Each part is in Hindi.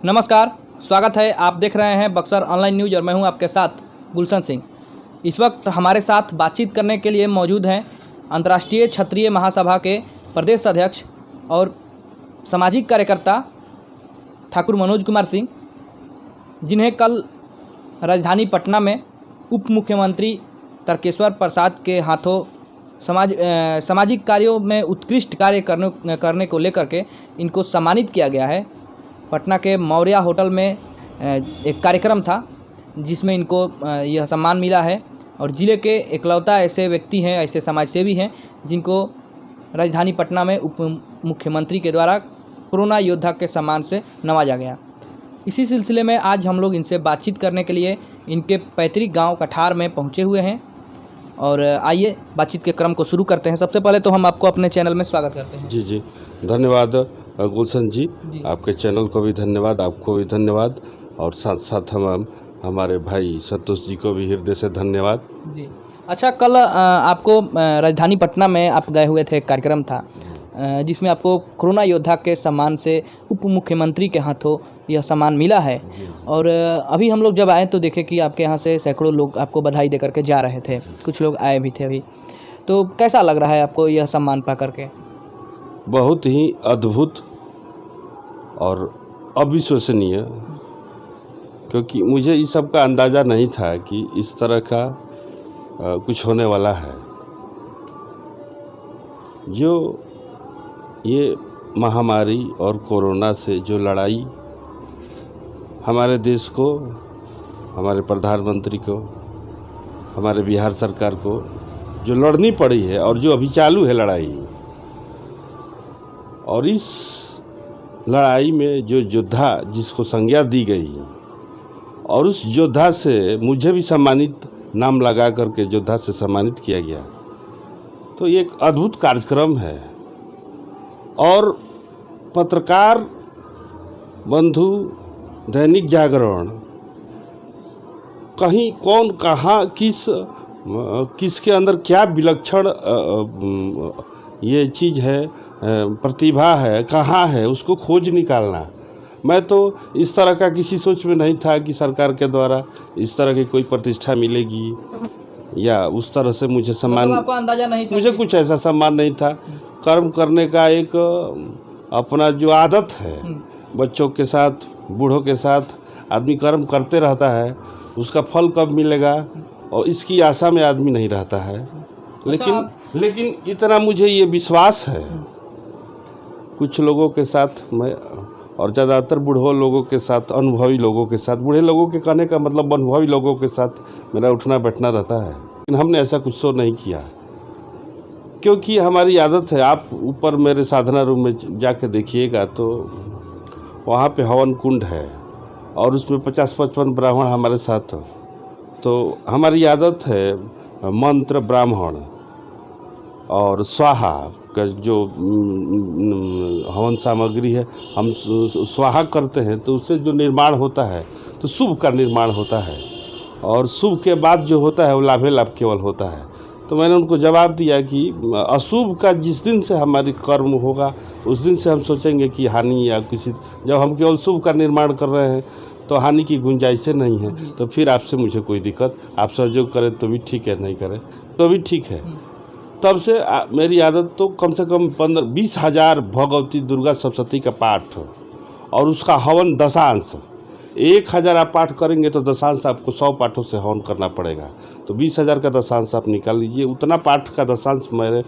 नमस्कार, स्वागत है। आप देख रहे हैं बक्सर ऑनलाइन न्यूज़ और मैं हूं आपके साथ गुलशन सिंह। इस वक्त हमारे साथ बातचीत करने के लिए मौजूद हैं अंतर्राष्ट्रीय क्षत्रिय महासभा के प्रदेश अध्यक्ष और सामाजिक कार्यकर्ता ठाकुर मनोज कुमार सिंह, जिन्हें कल राजधानी पटना में उप मुख्यमंत्री तर्केश्वर प्रसाद के हाथों सामाजिक कार्यों में उत्कृष्ट कार्य करने को लेकर के इनको सम्मानित किया गया है। पटना के मौर्य होटल में एक कार्यक्रम था जिसमें इनको यह सम्मान मिला है और ज़िले के इकलौता ऐसे व्यक्ति हैं, ऐसे समाजसेवी हैं जिनको राजधानी पटना में उप मुख्यमंत्री के द्वारा कोरोना योद्धा के सम्मान से नवाजा गया। इसी सिलसिले में आज हम लोग इनसे बातचीत करने के लिए इनके पैतृक गांव कठार में पहुंचे हुए हैं और आइए बातचीत के क्रम को शुरू करते हैं। सबसे पहले तो हम आपको अपने चैनल में स्वागत करते हैं। जी, धन्यवाद गुलशन जी, आपके चैनल को भी धन्यवाद, आपको भी धन्यवाद और साथ साथ हम हमारे भाई संतोष जी को भी हृदय से धन्यवाद जी। अच्छा, कल आपको राजधानी पटना में आप गए हुए थे, एक कार्यक्रम था जिसमें आपको कोरोना योद्धा के सम्मान से उप मुख्यमंत्री के हाथों यह सम्मान मिला है और अभी हम लोग जब आए तो देखे कि आपके यहाँ से सैकड़ों लोग आपको बधाई दे करके जा रहे थे, कुछ लोग आए भी थे अभी। तो कैसा लग रहा है आपको यह सम्मान पा करके? बहुत ही अद्भुत और अविश्वसनीय, क्योंकि मुझे इस सब का अंदाज़ा नहीं था कि इस तरह का कुछ होने वाला है। जो ये महामारी और कोरोना से जो लड़ाई हमारे देश को, हमारे प्रधानमंत्री को, हमारे बिहार सरकार को जो लड़नी पड़ी है और जो अभी चालू है लड़ाई, और इस लड़ाई में जो योद्धा जिसको संज्ञा दी गई और उस योद्धा से मुझे भी सम्मानित, नाम लगा करके योद्धा से सम्मानित किया गया, तो ये एक अद्भुत कार्यक्रम है। और पत्रकार बंधु, दैनिक जागरण, कहीं कौन कहाँ किसके अंदर क्या विलक्षण ये चीज़ है, प्रतिभा है, कहाँ है, उसको खोज निकालना। मैं तो इस तरह का किसी सोच में नहीं था कि सरकार के द्वारा इस तरह की कोई प्रतिष्ठा मिलेगी या उस तरह से मुझे सम्मान, मतलब आपको अंदाजा नहीं था? मुझे कुछ ऐसा सम्मान नहीं था। कर्म करने का एक अपना जो आदत है, बच्चों के साथ, बूढ़ों के साथ आदमी कर्म करते रहता है, उसका फल कब मिलेगा और इसकी आशा में आदमी नहीं रहता है। लेकिन इतना मुझे ये विश्वास है, कुछ लोगों के साथ मैं, और ज़्यादातर बूढ़ों लोगों के साथ, अनुभवी लोगों के साथ, बूढ़े लोगों के कहने का मतलब अनुभवी लोगों के साथ मेरा उठना बैठना रहता है। लेकिन हमने ऐसा कुछ तो नहीं किया, क्योंकि हमारी आदत है। आप ऊपर मेरे साधना रूम में जाके देखिएगा तो वहाँ पे हवन कुंड है और उसमें 50-55 ब्राह्मण हमारे साथ। तो हमारी आदत है मंत्र, ब्राह्मण और स्वाहा का जो हवन सामग्री है, हम स्वाहा करते हैं तो उससे जो निर्माण होता है तो शुभ का निर्माण होता है, और शुभ के बाद जो होता है वो लाभे लाभ केवल होता है। तो मैंने उनको जवाब दिया कि अशुभ का जिस दिन से हमारी कर्म होगा उस दिन से हम सोचेंगे कि हानि या किसी, जब हम केवल शुभ का निर्माण कर रहे हैं तो हानि की गुंजाइश नहीं है। तो फिर आपसे मुझे कोई दिक्कत, आप सहयोग करें तो भी ठीक है, नहीं करें तो भी ठीक है। तब से मेरी आदत तो कम से कम 15-20 हज़ार भगवती दुर्गा सप्तशती का पाठ और उसका हवन दशांश। 1000 आप पाठ करेंगे तो दशांश आपको 100 पाठों से हवन करना पड़ेगा, तो 20,000 का दशांश आप निकाल लीजिए। उतना पाठ का दशांश मेरे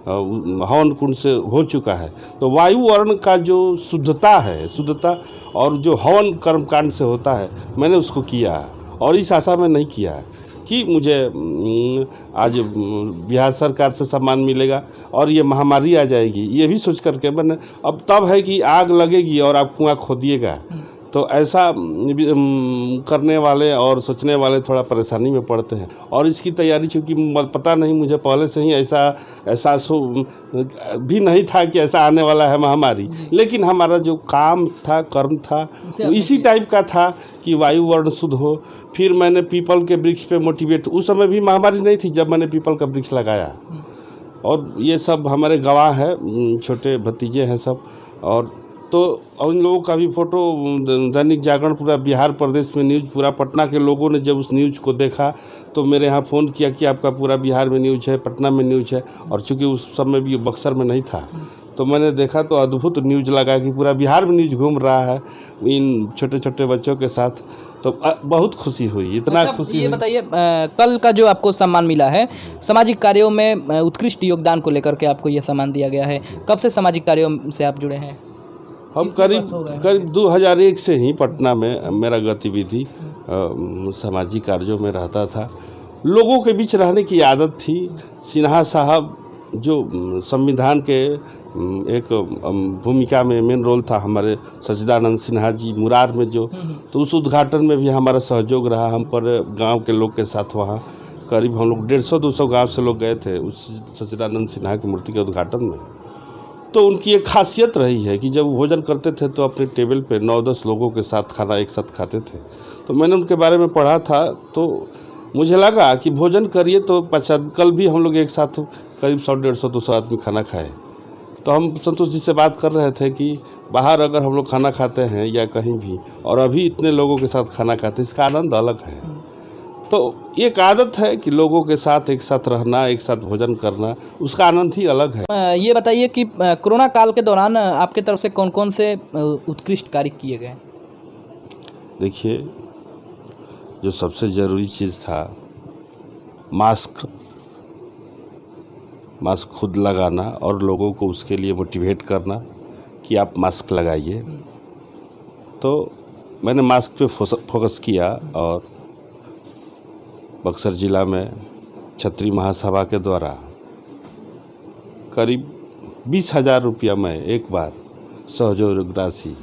हवन कुंड से हो चुका है। तो वायु वर्ण का जो शुद्धता और जो हवन कर्मकांड से होता है, मैंने उसको किया और इस आशा में नहीं किया कि मुझे आज बिहार सरकार से सम्मान मिलेगा और ये महामारी आ जाएगी, ये भी सोच करके मैंने, अब तब है कि आग लगेगी और आप कुआं खोदिएगा, तो ऐसा करने वाले और सोचने वाले थोड़ा परेशानी में पड़ते हैं। और इसकी तैयारी, चूँकि पता नहीं, मुझे पहले से ही ऐसा भी नहीं था कि ऐसा आने वाला है महामारी, लेकिन हमारा जो काम था, कर्म था, इसी टाइप का था कि वायु वर्ण शुद्ध हो। फिर मैंने पीपल के वृक्ष पे मोटिवेट, उस समय भी महामारी नहीं थी जब मैंने पीपल का वृक्ष लगाया, और ये सब हमारे गवाह हैं, छोटे भतीजे हैं सब। और तो उन लोगों का भी फोटो दैनिक जागरण, पूरा बिहार प्रदेश में न्यूज़, पूरा पटना के लोगों ने जब उस न्यूज़ को देखा तो मेरे यहाँ फ़ोन किया कि आपका पूरा बिहार में न्यूज़ है, पटना में न्यूज़ है। और चूँकि उस समय भी बक्सर में नहीं था, तो मैंने देखा तो अद्भुत न्यूज़ लगा कि पूरा बिहार में न्यूज़ घूम रहा है इन छोटे छोटे बच्चों के साथ। तो बहुत खुशी हुई, इतना खुशी ये हुई। बताइए, कल का जो आपको सम्मान मिला है, सामाजिक कार्यों में उत्कृष्ट योगदान को लेकर के आपको ये सम्मान दिया गया है। कब से सामाजिक कार्यों से आप जुड़े हैं? हम करीब 2001 से ही पटना में मेरा गतिविधि सामाजिक कार्यों में रहता था। लोगों के बीच रहने की आदत थी। सिन्हा साहब जो संविधान के एक भूमिका में मेन रोल था, हमारे सच्चिदानंद सिन्हा जी मुरार में जो, तो उस उद्घाटन में भी हमारा सहयोग रहा। हम पर गांव के लोग के साथ वहाँ करीब हम लोग 150-200 गांव से लोग गए थे उस सच्चिदानंद सिन्हा की मूर्ति के उद्घाटन में। तो उनकी एक खासियत रही है कि जब भोजन करते थे तो अपने टेबल पे 9-10 लोगों के साथ खाना एक साथ खाते थे। तो मैंने उनके बारे में पढ़ा था, तो मुझे लगा कि भोजन करिए तो कल भी हम लोग एक साथ करीब 100-150-200 आदमी खाना खाए। तो हम संतोष जी से बात कर रहे थे कि बाहर अगर हम लोग खाना खाते हैं या कहीं भी, और अभी इतने लोगों के साथ खाना खाते, इसका आनंद अलग है। तो एक आदत है कि लोगों के साथ एक साथ रहना, एक साथ भोजन करना, उसका आनंद ही अलग है। ये बताइए कि कोरोना काल के दौरान आपके तरफ से कौन कौन से उत्कृष्ट कार्य किए गए? देखिए, जो सबसे ज़रूरी चीज़ था, मास्क खुद लगाना और लोगों को उसके लिए मोटिवेट करना कि आप मास्क लगाइए। तो मैंने मास्क पे फोकस किया और बक्सर ज़िला में क्षत्रिय महासभा के द्वारा करीब 20,000 रुपया मैं एक बार सहयोग राशि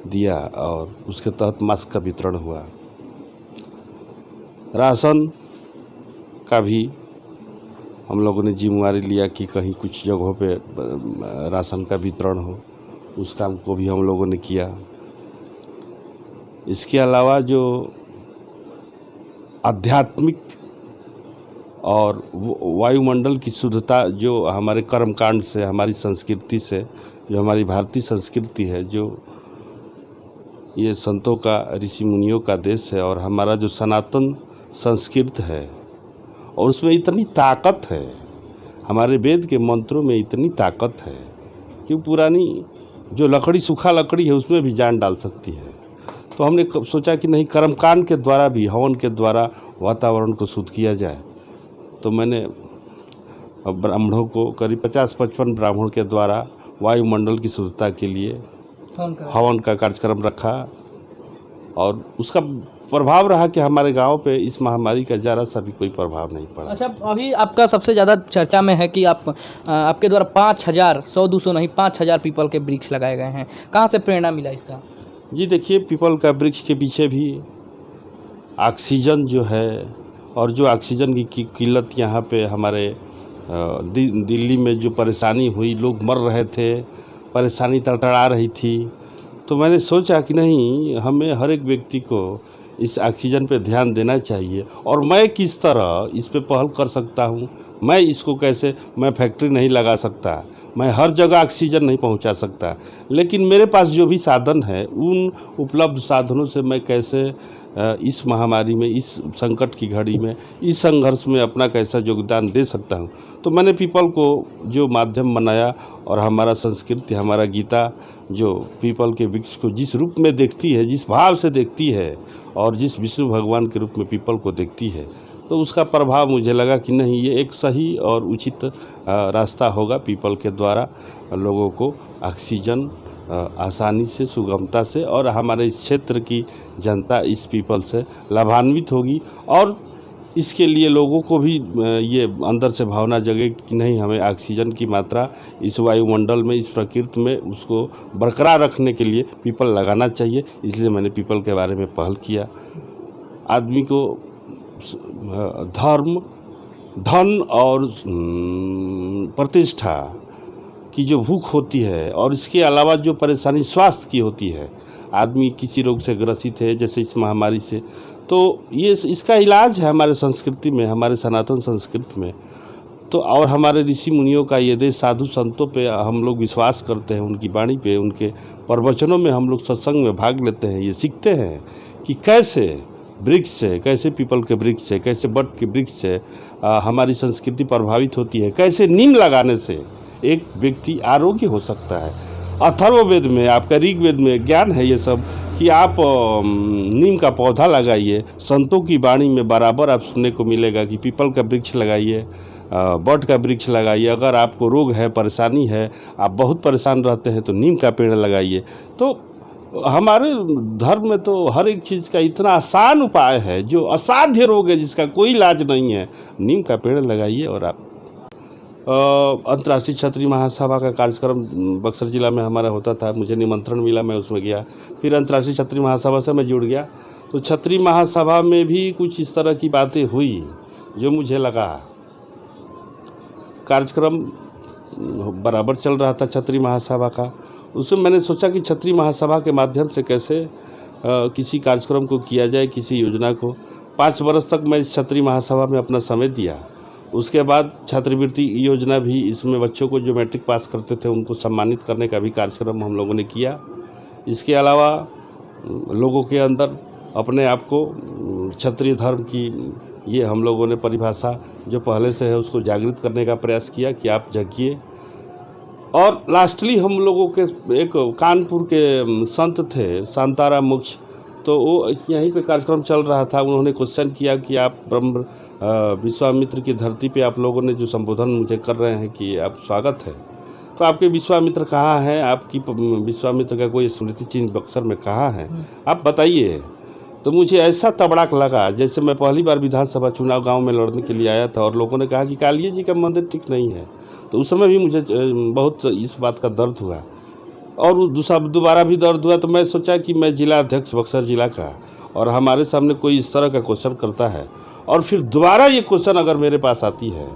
दिया और उसके तहत मास्क का वितरण हुआ। राशन का भी हम लोगों ने जिम्मेवारी लिया कि कहीं कुछ जगहों पे राशन का वितरण हो, उस काम को भी हम लोगों ने किया। इसके अलावा जो आध्यात्मिक और वायुमंडल की शुद्धता, जो हमारे कर्मकांड से, हमारी संस्कृति से, जो हमारी भारतीय संस्कृति है, जो ये संतों का, ऋषि मुनियों का देश है और हमारा जो सनातन संस्कृत है, और उसमें इतनी ताकत है, हमारे वेद के मंत्रों में इतनी ताकत है कि पुरानी जो लकड़ी, सूखा लकड़ी है, उसमें भी जान डाल सकती है। तो हमने सोचा कि नहीं, कर्मकांड के द्वारा भी, हवन के द्वारा वातावरण को शुद्ध किया जाए। तो मैंने ब्राह्मणों को करीब 50-55 ब्राह्मण के द्वारा वायुमंडल की शुद्धता के लिए हवन का कार्यक्रम रखा और उसका प्रभाव रहा कि हमारे गांव पे इस महामारी का ज़रा सा भी कोई प्रभाव नहीं पड़ा। अच्छा, अभी आपका सबसे ज़्यादा चर्चा में है कि आपके द्वारा 5,000, 100-200 नहीं, 5,000 पीपल के वृक्ष लगाए गए हैं। कहाँ से प्रेरणा मिला इसका? जी देखिए, पीपल का वृक्ष के पीछे भी ऑक्सीजन जो है, और जो ऑक्सीजन की किल्लत यहाँ पे हमारे दिल्ली में जो परेशानी हुई, लोग मर रहे थे, परेशानी तड़तड़ा रही थी, तो मैंने सोचा कि नहीं, हमें हर एक व्यक्ति को इस ऑक्सीजन पे ध्यान देना चाहिए। और मैं किस तरह इस पे पहल कर सकता हूँ, मैं इसको कैसे, मैं फैक्ट्री नहीं लगा सकता, मैं हर जगह ऑक्सीजन नहीं पहुँचा सकता, लेकिन मेरे पास जो भी साधन है, उन उपलब्ध साधनों से मैं कैसे इस महामारी में, इस संकट की घड़ी में, इस संघर्ष में अपना कैसा योगदान दे सकता हूँ। तो मैंने पीपल को जो माध्यम बनाया, और हमारा संस्कृति, हमारा गीता जो पीपल के वृक्ष को जिस रूप में देखती है, जिस भाव से देखती है, और जिस विष्णु भगवान के रूप में पीपल को देखती है, तो उसका प्रभाव मुझे लगा कि नहीं, ये एक सही और उचित रास्ता होगा पीपल के द्वारा लोगों को ऑक्सीजन आसानी से, सुगमता से, और हमारे इस क्षेत्र की जनता इस पीपल से लाभान्वित होगी। और इसके लिए लोगों को भी ये अंदर से भावना जगे कि नहीं, हमें ऑक्सीजन की मात्रा इस वायुमंडल में, इस प्रकृति में, उसको बरकरार रखने के लिए पीपल लगाना चाहिए। इसलिए मैंने पीपल के बारे में पहल किया। आदमी को धर्म, धन और प्रतिष्ठा की जो भूख होती है, और इसके अलावा जो परेशानी स्वास्थ्य की होती है, आदमी किसी रोग से ग्रसित है, जैसे इस महामारी से, तो ये इसका इलाज है हमारे संस्कृति में, हमारे सनातन संस्कृति में। तो और हमारे ऋषि मुनियों का ये देश, साधु संतों पे हम लोग विश्वास करते हैं, उनकी वाणी पे, उनके प्रवचनों में हम लोग सत्संग में भाग लेते हैं। ये सीखते हैं कि कैसे वृक्ष से, कैसे पीपल के वृक्ष से, कैसे बट के वृक्ष से हमारी संस्कृति प्रभावित होती है, कैसे नीम लगाने से एक व्यक्ति आरोग्य हो सकता है। अथर्ववेद में, आपका ऋग्वेद में ज्ञान है ये सब कि आप नीम का पौधा लगाइए। संतों की वाणी में बराबर आप सुनने को मिलेगा कि पीपल का वृक्ष लगाइए, बट का वृक्ष लगाइए। अगर आपको रोग है, परेशानी है, आप बहुत परेशान रहते हैं तो नीम का पेड़ लगाइए। तो हमारे धर्म में तो हर एक चीज़ का इतना आसान उपाय है, जो असाध्य रोग है जिसका कोई इलाज नहीं है, नीम का पेड़ लगाइए। और आप अंतर्राष्ट्रीय क्षत्रिय महासभा का कार्यक्रम बक्सर ज़िला में हमारा होता था, मुझे निमंत्रण मिला, मैं उसमें गया। फिर अंतर्राष्ट्रीय क्षत्रिय महासभा से मैं जुड़ गया, तो क्षत्रिय महासभा में भी कुछ इस तरह की बातें हुई जो मुझे लगा। कार्यक्रम बराबर चल रहा था क्षत्रिय महासभा का, उसमें मैंने सोचा कि क्षत्रिय महासभा के माध्यम से कैसे किसी कार्यक्रम को किया जाए, किसी योजना को। 5 वर्ष तक मैं इस क्षत्रिय महासभा में अपना समय दिया। उसके बाद छात्रवृत्ति योजना भी, इसमें बच्चों को जो मैट्रिक पास करते थे उनको सम्मानित करने का भी कार्यक्रम हम लोगों ने किया। इसके अलावा लोगों के अंदर अपने आप को क्षत्रिय धर्म की ये हम लोगों ने परिभाषा जो पहले से है उसको जागृत करने का प्रयास किया कि आप जगिए। और लास्टली हम लोगों के एक कानपुर के संत थे, शांताराम मोक्ष, तो वो यहीं पे कार्यक्रम चल रहा था। उन्होंने क्वेश्चन किया कि आप ब्रह्म विश्वामित्र की धरती पे आप लोगों ने जो संबोधन मुझे कर रहे हैं कि आप स्वागत है, तो आपके विश्वामित्र कहाँ हैं, आपकी विश्वामित्र का कोई स्मृति चिन्ह बक्सर में कहाँ है, आप बताइए। तो मुझे ऐसा तबड़ाक लगा जैसे मैं पहली बार विधानसभा चुनाव गांव में लड़ने के लिए आया था और लोगों ने कहा कि कालिया जी का मंदिर ठीक नहीं है। तो उस समय भी मुझे बहुत इस बात का दर्द हुआ और दोबारा भी दर्द हुआ। तो मैं सोचा कि मैं जिला अध्यक्ष बक्सर जिला का, और हमारे सामने कोई इस तरह का क्वेश्चन करता है और फिर दोबारा ये क्वेश्चन अगर मेरे पास आती है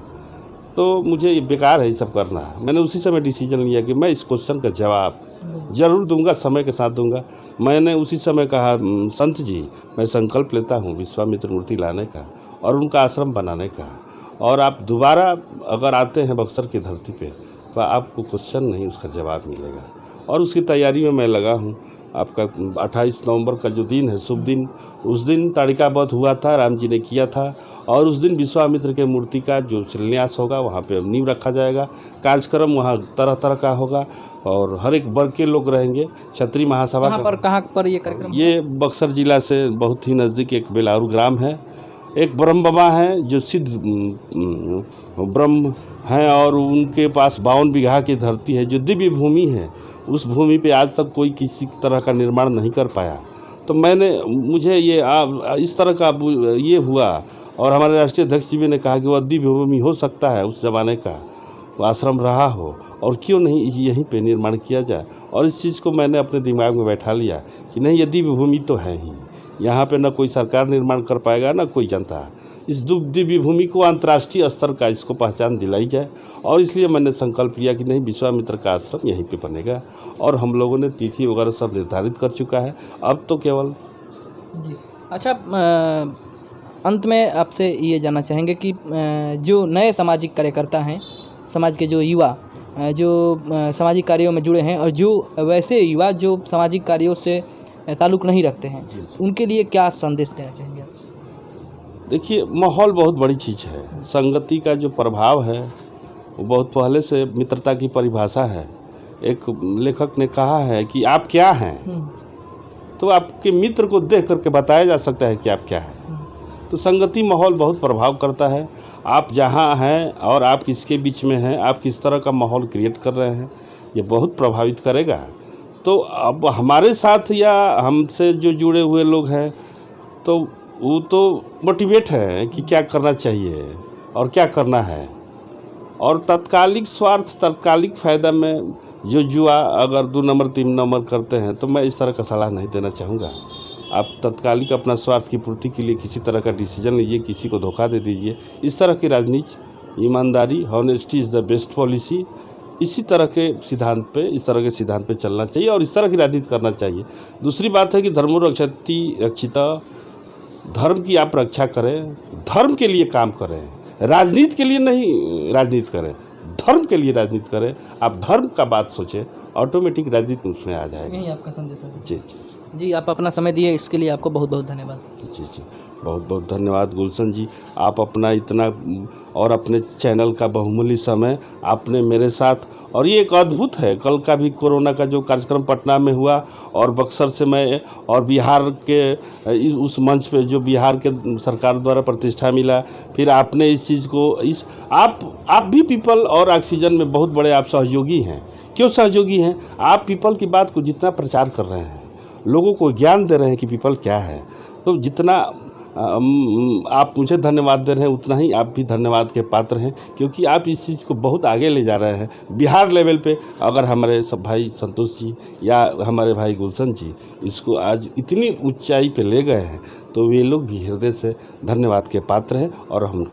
तो मुझे ये बेकार है ये सब करना। मैंने उसी समय डिसीजन लिया कि मैं इस क्वेश्चन का जवाब ज़रूर दूंगा, समय के साथ दूंगा। मैंने उसी समय कहा, संत जी मैं संकल्प लेता हूँ विश्वामित्र मूर्ति लाने का और उनका आश्रम बनाने का, और आप दोबारा अगर आते हैं बक्सर की धरती पे तो आपको क्वेश्चन नहीं उसका जवाब मिलेगा। और उसकी तैयारी में मैं लगा हूँ। आपका 28 नवंबर का जो दिन है, शुभ दिन, उस दिन ताड़िकावध हुआ था, राम जी ने किया था, और उस दिन विश्वामित्र के मूर्ति का जो शिलान्यास होगा वहाँ पे नींव रखा जाएगा। कार्यक्रम वहाँ तरह तरह का होगा और हर एक वर्ग के लोग रहेंगे। क्षत्रिय महासभा कहाँ पर ये कार्यक्रम? ये बक्सर जिला से बहुत ही नज़दीक एक बेलारू ग्राम है। एक ब्रह्म बाबा हैं जो सिद्ध ब्रह्म हैं और उनके पास 52 बीघा की धरती है जो दिव्य भूमि है। उस भूमि पे आज तक कोई किसी तरह का निर्माण नहीं कर पाया। तो मुझे ये इस तरह का ये हुआ, और हमारे राष्ट्रीय अध्यक्ष जी ने कहा कि वह दिव्य भूमि हो सकता है, उस ज़माने का आश्रम रहा हो, और क्यों नहीं यहीं पे निर्माण किया जाए। और इस चीज़ को मैंने अपने दिमाग में बैठा लिया कि नहीं, ये दिव्य भूमि तो है ही, यहाँ पे न कोई सरकार निर्माण कर पाएगा न कोई जनता। इस दिव्य भूमि को अंतर्राष्ट्रीय स्तर का इसको पहचान दिलाई जाए, और इसलिए मैंने संकल्प लिया कि नहीं, विश्वामित्र का आश्रम यहीं पे बनेगा। और हम लोगों ने तिथि वगैरह सब निर्धारित कर चुका है। अब तो केवल जी। अच्छा, अंत में आपसे ये जानना चाहेंगे कि जो नए सामाजिक कार्यकर्ता हैं, समाज के जो युवा जो सामाजिक कार्यों में जुड़े हैं, और जो वैसे युवा जो सामाजिक कार्यों से ताल्लुक़ नहीं रखते हैं, उनके लिए क्या संदेश देना चाहेंगे? देखिए, माहौल बहुत बड़ी चीज़ है। संगति का जो प्रभाव है वो बहुत पहले से मित्रता की परिभाषा है। एक लेखक ने कहा है कि आप क्या हैं, तो आपके मित्र को देख करके बताया जा सकता है कि आप क्या हैं। तो संगति माहौल बहुत प्रभाव करता है। आप जहाँ हैं और आप किसके बीच में हैं, आप किस तरह का माहौल क्रिएट कर रहे हैं, ये बहुत प्रभावित करेगा। तो अब हमारे साथ या हमसे जो जुड़े हुए लोग हैं तो वो तो मोटिवेट है कि क्या करना चाहिए और क्या करना है। और तत्कालिक स्वार्थ, तत्कालिक फ़ायदा में जो जुआ अगर 2 नंबर 3 नंबर करते हैं, तो मैं इस तरह का सलाह नहीं देना चाहूँगा। आप तत्कालिक अपना स्वार्थ की पूर्ति के लिए किसी तरह का डिसीजन लीजिए, किसी को धोखा दे दीजिए। इस तरह की राजनीति, ईमानदारी, honesty is the best policy, इसी तरह के सिद्धांत पे चलना चाहिए और इस तरह की राजनीति करना चाहिए। दूसरी बात है कि धर्मो रक्षति रक्षिता, धर्म की आप रक्षा करें, धर्म के लिए काम करें, राजनीति के लिए नहीं राजनीति करें, धर्म के लिए राजनीति करें। आप धर्म का बात सोचें, ऑटोमेटिक राजनीति उसमें आ जाएगी। यही आपका संदेश है। जी जी, आप अपना समय दिए, इसके लिए आपको बहुत बहुत धन्यवाद। जी, बहुत बहुत धन्यवाद गुलशन जी। आप अपना इतना और अपने चैनल का बहुमूल्य समय आपने मेरे साथ, और ये एक अद्भुत है। कल का भी कोरोना का जो कार्यक्रम पटना में हुआ और बक्सर से मैं और बिहार के उस मंच पे जो बिहार के सरकार द्वारा प्रतिष्ठा मिला, फिर आपने इस चीज़ को आप भी पीपल और ऑक्सीजन में बहुत बड़े आप सहयोगी हैं। क्यों सहयोगी हैं? आप पीपल की बात को जितना प्रचार कर रहे हैं, लोगों को ज्ञान दे रहे हैं कि पीपल क्या है, तो जितना आप मुझे धन्यवाद दे रहे हैं उतना ही आप भी धन्यवाद के पात्र हैं, क्योंकि आप इस चीज़ को बहुत आगे ले जा रहे हैं। बिहार लेवल पे अगर हमारे सब भाई संतोष जी या हमारे भाई गुलशन जी इसको आज इतनी ऊंचाई पे ले गए हैं, तो वे लोग भी हृदय से धन्यवाद के पात्र हैं। और हम